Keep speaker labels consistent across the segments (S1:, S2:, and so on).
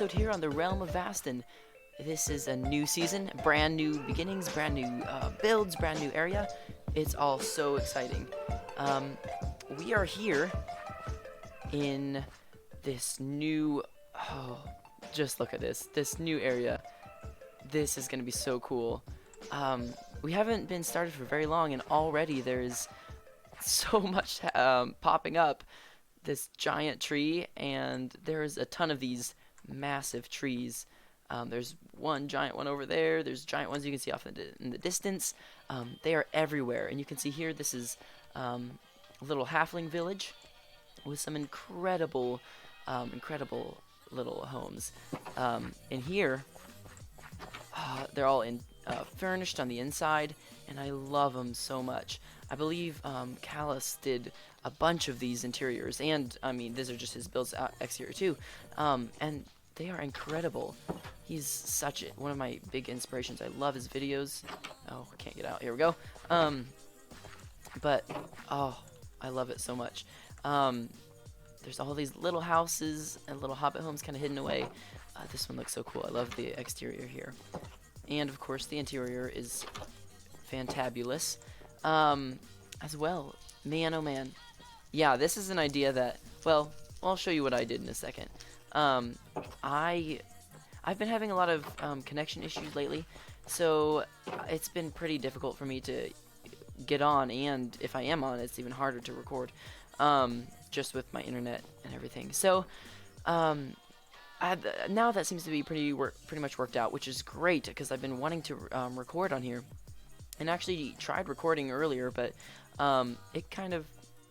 S1: episode here on the Realm of Vasten. This is a new season, brand new beginnings, brand new builds, brand new area. It's all so exciting. We are here in this new, just look at this new area. This is going to be so cool. We haven't been started for very long, and already there's so much popping up. This giant tree, and there's a ton of these massive trees. There's one giant one over there. There's giant ones you can see off in the distance. They are everywhere, and you can see here this is a little halfling village with some incredible little homes. In here, they're all furnished on the inside, and I love them so much. I believe Caluss did a bunch of these interiors, and I mean these are just his builds exterior too, and they are incredible. He's such one of my big inspirations. I love his videos. Oh, I can't get out. Here we go. But oh, I love it so much. There's all these little houses and little hobbit homes kind of hidden away. This one looks so cool. I love the exterior here, and of course the interior is fantabulous as well. Man, oh man. Yeah, this is an idea that, well, I'll show you what I did in a second. I've been having a lot of connection issues lately, so it's been pretty difficult for me to get on, and if I am on, it's even harder to record, just with my internet and everything. So now that seems to be pretty much worked out, which is great, because I've been wanting to record on here, and actually tried recording earlier, but it kind of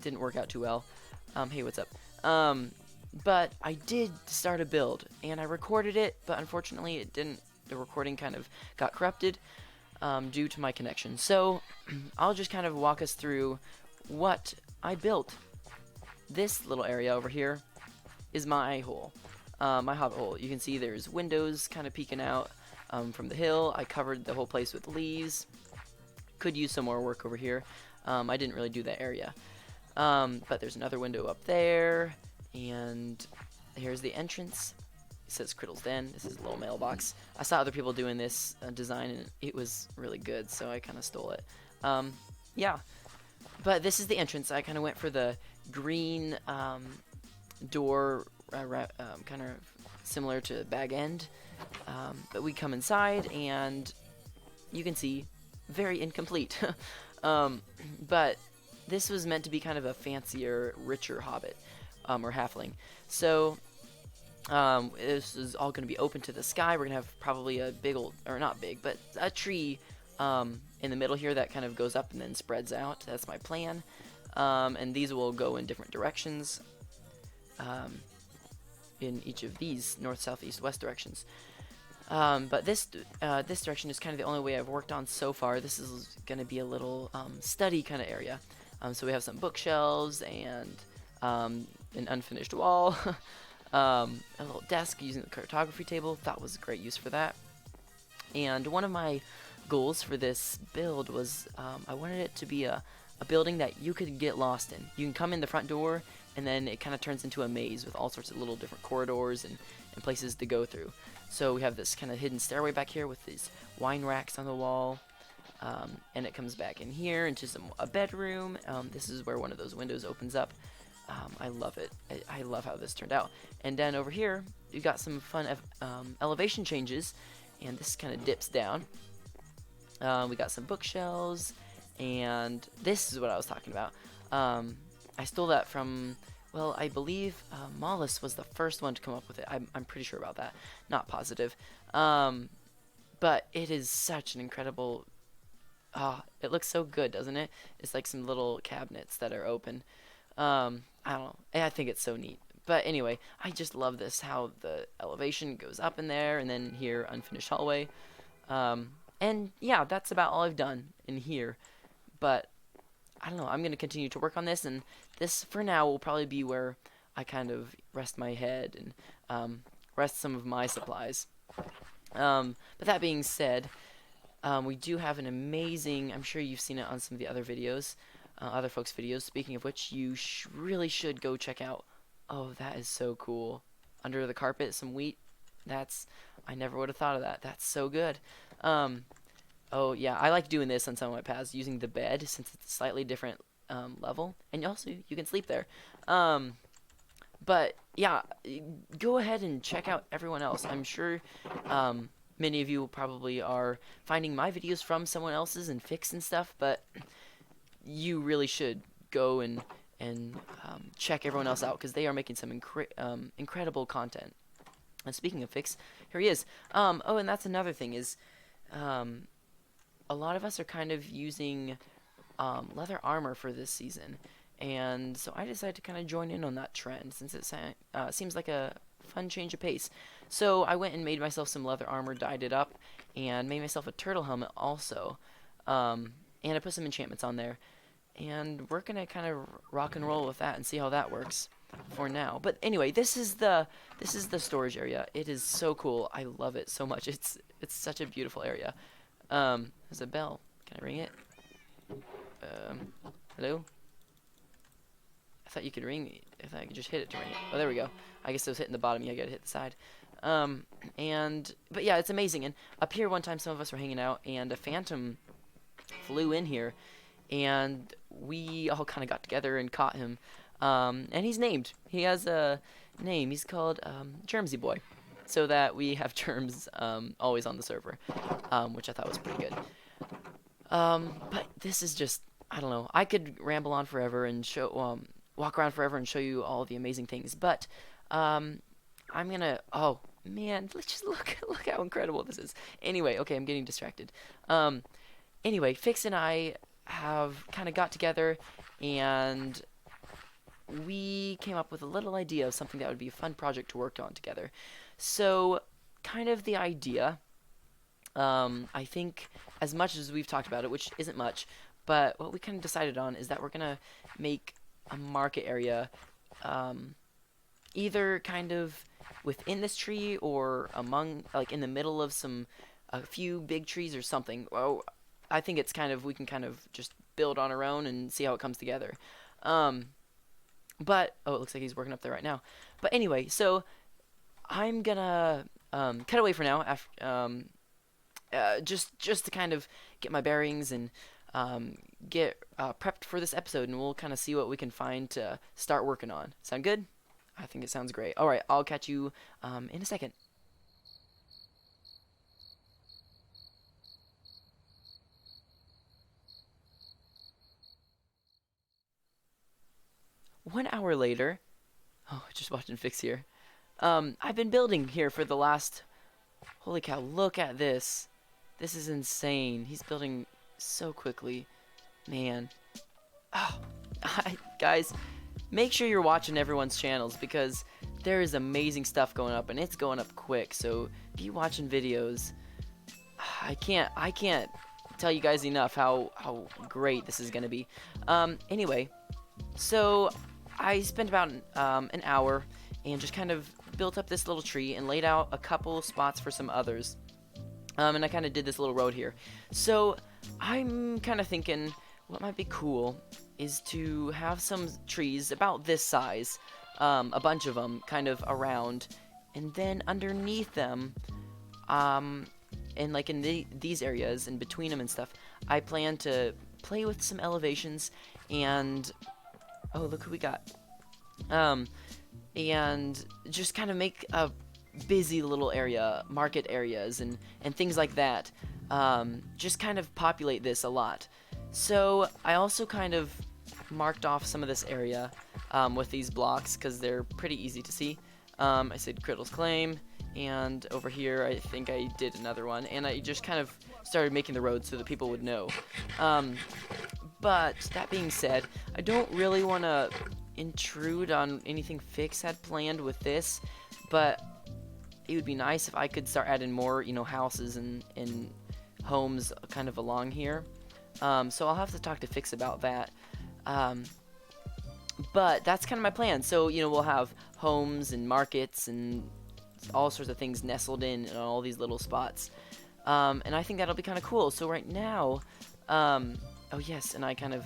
S1: didn't work out too well. Hey, what's up? But I did start a build, and I recorded it, but unfortunately it didn't. The recording kind of got corrupted due to my connection. So I'll just kind of walk us through what I built. This little area over here is my hole, my hobbit hole. You can see there's windows kind of peeking out from the hill. I covered the whole place with leaves. Could use some more work over here. I didn't really do that area. But there's another window up there, and here's the entrance. It says Criddle's Den. This is a little mailbox. I saw other people doing this design, and it was really good, so I kind of stole it. Yeah, but this is the entrance. I kind of went for the green door, kind of similar to Bag End. But we come inside, and you can see very incomplete. But this was meant to be kind of a fancier, richer hobbit, or halfling. So this is all going to be open to the sky. We're going to have probably a big old, or not big, but a tree in the middle here that kind of goes up and then spreads out. That's my plan. And these will go in different directions in each of these north, south, east, west directions. But this direction is kind of the only way I've worked on so far. This is going to be a little study kind of area. So we have some bookshelves and an unfinished wall, a little desk using the cartography table. Thought was a great use for that. And one of my goals for this build was I wanted it to be a building that you could get lost in. You can come in the front door, and then it kind of turns into a maze with all sorts of little different corridors and places to go through. So we have this kind of hidden stairway back here with these wine racks on the wall. And it comes back in here into a bedroom. This is where one of those windows opens up. I love it. I love how this turned out. And then over here, you got some fun elevation changes, and this kind of dips down. We got some bookshelves, and this is what I was talking about. I stole that from, well, I believe Mollus was the first one to come up with it. I'm pretty sure about that. Not positive. But it is such an incredible... it looks so good, doesn't it? It's like some little cabinets that are open. I don't know. I think it's so neat. But anyway, I just love this, how the elevation goes up in there, and then here, unfinished hallway. And yeah, that's about all I've done in here. But I don't know. I'm going to continue to work on this, and this, for now, will probably be where I kind of rest my head and rest some of my supplies. But that being said... we do have an amazing, I'm sure you've seen it on some of the other videos, other folks' videos. Speaking of which, you really should go check out. Oh, that is so cool. Under the carpet, some wheat. I never would have thought of that. That's so good. Oh yeah, I like doing this on some of my paths, using the bed since it's a slightly different level, and also you can sleep there. But yeah, go ahead and check out everyone else. I'm sure many of you probably are finding my videos from someone else's and fix and stuff, but you really should go and check everyone else out because they are making some incredible content. And speaking of fix, here he is. Oh, and that's another thing is, a lot of us are kind of using leather armor for this season, and so I decided to kind of join in on that trend since it seems like a fun change of pace. So I went and made myself some leather armor, dyed it up, and made myself a turtle helmet also. And I put some enchantments on there, and we're gonna kind of rock and roll with that and see how that works for now. But anyway, this is the storage area. It is so cool. I love it so much. It's such a beautiful area. There's a bell. Can I ring it? Hello? I thought you could ring it. I thought I could just hit it to ring it. Oh, there we go. I guess it was hitting the bottom. You gotta hit the side. But yeah, it's amazing. And up here one time some of us were hanging out, and a phantom flew in here, and we all kind of got together and caught him. And he's named. He has a name. He's called Jermsy Boy, so that we have germs always on the server, which I thought was pretty good. But this is just, I don't know. I could ramble on forever and walk around forever and show you all the amazing things, but I'm gonna. Oh man, let's just look how incredible this is. Anyway, okay, I'm getting distracted. Anyway, Fix and I have kind of got together, and we came up with a little idea of something that would be a fun project to work on together. So, kind of the idea, I think, as much as we've talked about it, which isn't much, but what we kind of decided on is that we're gonna make a market area, either kind of within this tree or among, like, in the middle of a few big trees or something. Well, I think it's kind of, we can kind of just build on our own and see how it comes together. But, oh, it looks like he's working up there right now. But anyway, so I'm gonna cut away for now, after, just to kind of get my bearings and get prepped for this episode, and we'll kind of see what we can find to start working on. Sound good? I think it sounds great. Alright, I'll catch you in a second. One hour later, oh, just watching Fix here. I've been building here for the last, holy cow, look at this. This is insane. He's building so quickly. Man. Oh, guys, make sure you're watching everyone's channels because there is amazing stuff going up, and it's going up quick. So be watching videos. I can't tell you guys enough how great this is gonna be. Anyway, so I spent about an hour and just kind of built up this little tree and laid out a couple spots for some others. And I kind of did this little road here. So I'm kind of thinking what might be cool is to have some trees about this size, a bunch of them kind of around, and then underneath them, and like in these areas and between them and stuff, I plan to play with some elevations and, oh, look who we got. And just kind of make a busy little area, market areas and things like that. Just kind of populate this a lot. So I also kind of marked off some of this area with these blocks because they're pretty easy to see. I said Criddle's Claim, and over here I think I did another one, and I just kind of started making the road so that people would know. But that being said, I don't really want to intrude on anything Fix had planned with this, but it would be nice if I could start adding more, you know, houses and homes kind of along here. So I'll have to talk to Fix about that. But that's kind of my plan. So, you know, we'll have homes and markets and all sorts of things nestled in all these little spots. And I think that'll be kind of cool. So right now, oh yes, and I kind of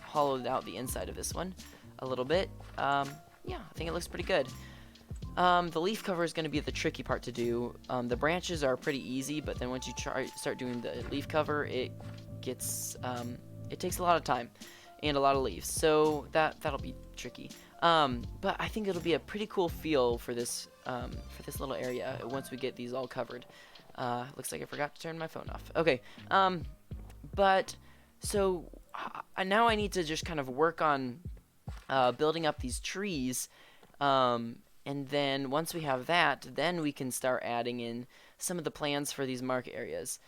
S1: hollowed out the inside of this one a little bit. Yeah, I think it looks pretty good. The leaf cover is going to be the tricky part to do. The branches are pretty easy, but then once you start doing the leaf cover, it takes a lot of time and a lot of leaves, so that'll be tricky. But I think it'll be a pretty cool feel for this little area once we get these all covered. Looks like I forgot to turn my phone off. Okay, but so now I need to just kind of work on building up these trees. And then once we have that, then we can start adding in some of the plans for these market areas.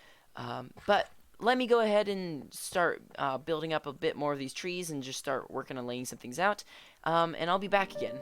S1: But let me go ahead and start building up a bit more of these trees and just start working on laying some things out. And I'll be back again.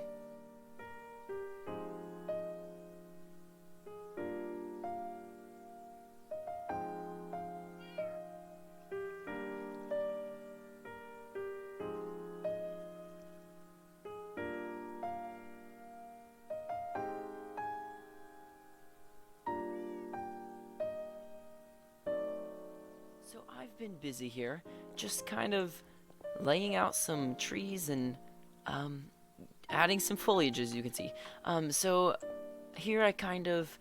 S1: So I've been busy here, just kind of laying out some trees and adding some foliage, as you can see. So here I kind of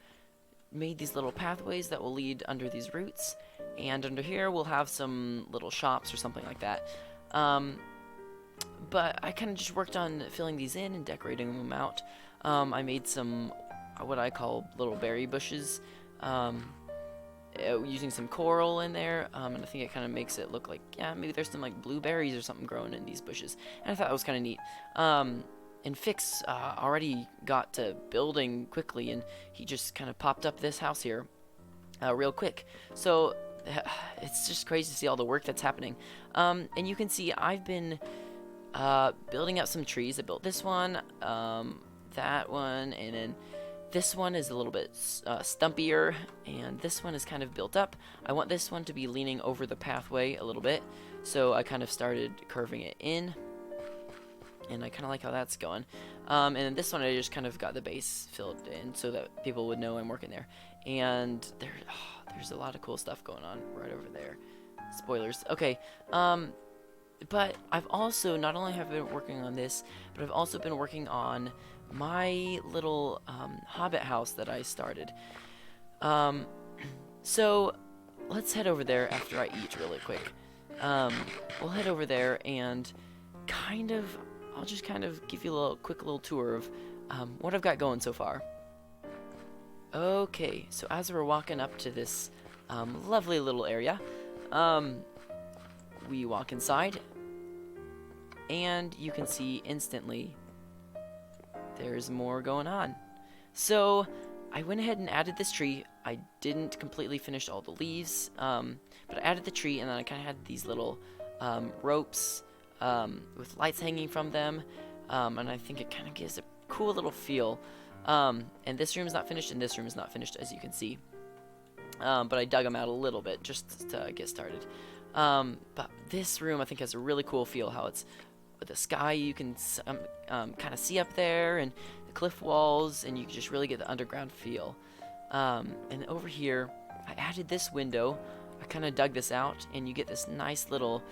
S1: made these little pathways that will lead under these roots, and under here we'll have some little shops or something like that. But I kind of just worked on filling these in and decorating them out. I made some what I call little berry bushes, using some coral in there, and I think it kind of makes it look like, yeah, maybe there's some like blueberries or something growing in these bushes, and I thought that was kind of neat. And Fix already got to building quickly, and he just kind of popped up this house here real quick. So it's just crazy to see all the work that's happening. And you can see I've been building up some trees. I built this one, that one, and then this one is a little bit stumpier, and this one is kind of built up. I want this one to be leaning over the pathway a little bit, so I kind of started curving it in, and I kind of like how that's going. And then this one I just kind of got the base filled in so that people would know I'm working there. And there's a lot of cool stuff going on right over there. Spoilers. Okay. But I've also, not only have I been working on this, but I've also been working on my little Hobbit house that I started. So let's head over there after I eat really quick. We'll head over there and I'll just kind of give you a quick little tour of what I've got going so far. Okay, so as we're walking up to this lovely little area, we walk inside, and you can see instantly there's more going on. So I went ahead and added this tree. I didn't completely finish all the leaves, but I added the tree, and then I kind of had these little ropes with lights hanging from them, and I think it kind of gives a cool little feel. And this room is not finished, and this room is not finished, as you can see. But I dug them out a little bit just to get started. But this room, I think, has a really cool feel. How it's the sky, you can kind of see up there, and the cliff walls, and you can just really get the underground feel. And over here, I added this window. I kind of dug this out, and you get this nice little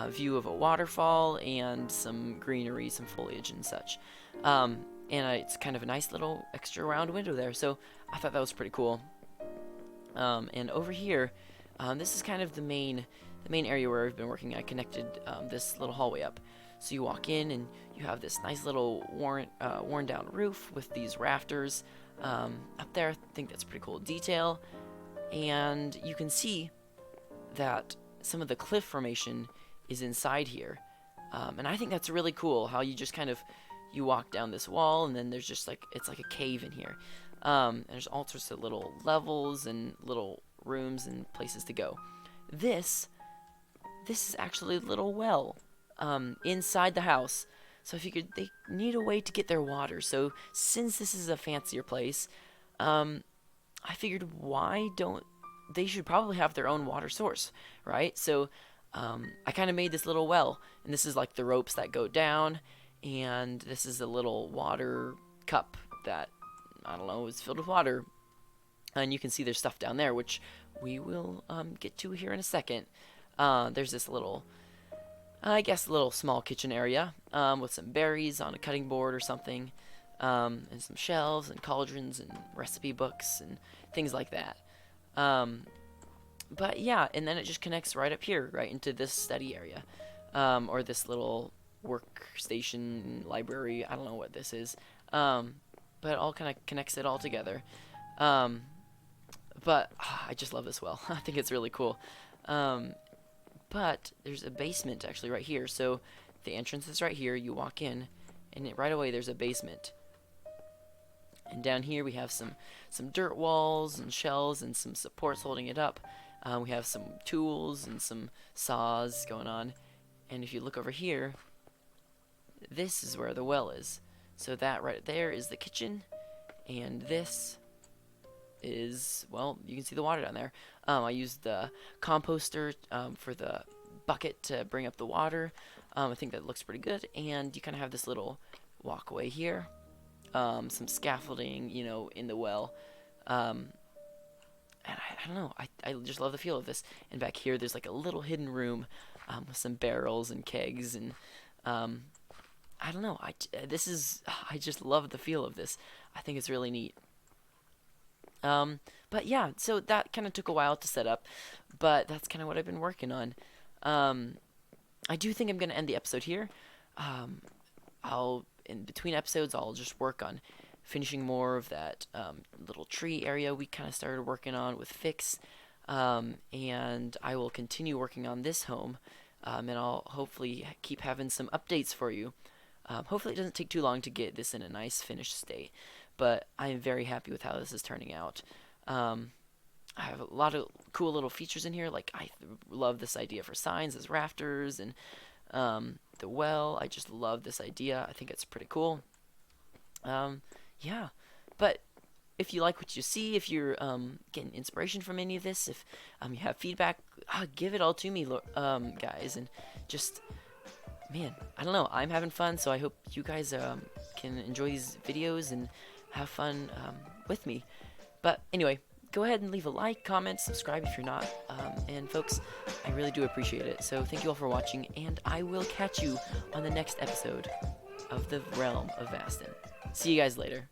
S1: view of a waterfall and some greenery, some foliage and such. And it's kind of a nice little extra round window there, so I thought that was pretty cool. And over here, this is kind of the main area where I've been working. I connected this little hallway up. So you walk in, and you have this nice little worn down roof with these rafters up there. I think that's a pretty cool detail. And you can see that some of the cliff formation is inside here. And I think that's really cool, how you just kind of, you walk down this wall, and then there's just like, it's like a cave in here. And there's all sorts of little levels and little rooms and places to go. This is actually a little well inside the house. So I figured they need a way to get their water. So since this is a fancier place, I figured they should probably have their own water source, right? So I kind of made this little well, and this is like the ropes that go down, and this is a little water cup that, I don't know, is filled with water. And you can see there's stuff down there, which we will get to here in a second. There's this little, I guess, little small kitchen area with some berries on a cutting board or something. and some shelves and cauldrons and recipe books and things like that. But yeah, and then it just connects right up here, right into this study area, or this little workstation library. I don't know what this is, but it all kind of connects it all together. But I just love this well. I think it's really cool. But there's a basement actually right here. So the entrance is right here. You walk in, and right away there's a basement. And down here we have some dirt walls and shelves and some supports holding it up. We have some tools and some saws going on. And if you look over here, this is where the well is. So that right there is the kitchen, and this is, well, you can see the water down there. I used the composter for the bucket to bring up the water. I think that looks pretty good. And you kind of have this little walkway here. Some scaffolding, you know, in the well. And I don't know, I just love the feel of this. And back here, there's like a little hidden room with some barrels and kegs. And I don't know, I just love the feel of this. I think it's really neat. But yeah, so that kind of took a while to set up, but that's kind of what I've been working on. I do think I'm going to end the episode here. In between episodes, I'll just work on finishing more of that little tree area we kind of started working on with Fix, and I will continue working on this home, and I'll hopefully keep having some updates for you. Hopefully it doesn't take too long to get this in a nice finished state, but I am very happy with how this is turning out. I have a lot of cool little features in here, like I love this idea for signs as rafters, and the well, I just love this idea. I think it's pretty cool. Yeah, but if you like what you see, if you're getting inspiration from any of this, if you have feedback, give it all to me, guys, and just, man, I don't know, I'm having fun, so I hope you guys can enjoy these videos and have fun with me. But anyway, go ahead and leave a like, comment, subscribe if you're not, and folks, I really do appreciate it. So thank you all for watching, and I will catch you on the next episode of the Realm of Vasten. See you guys later.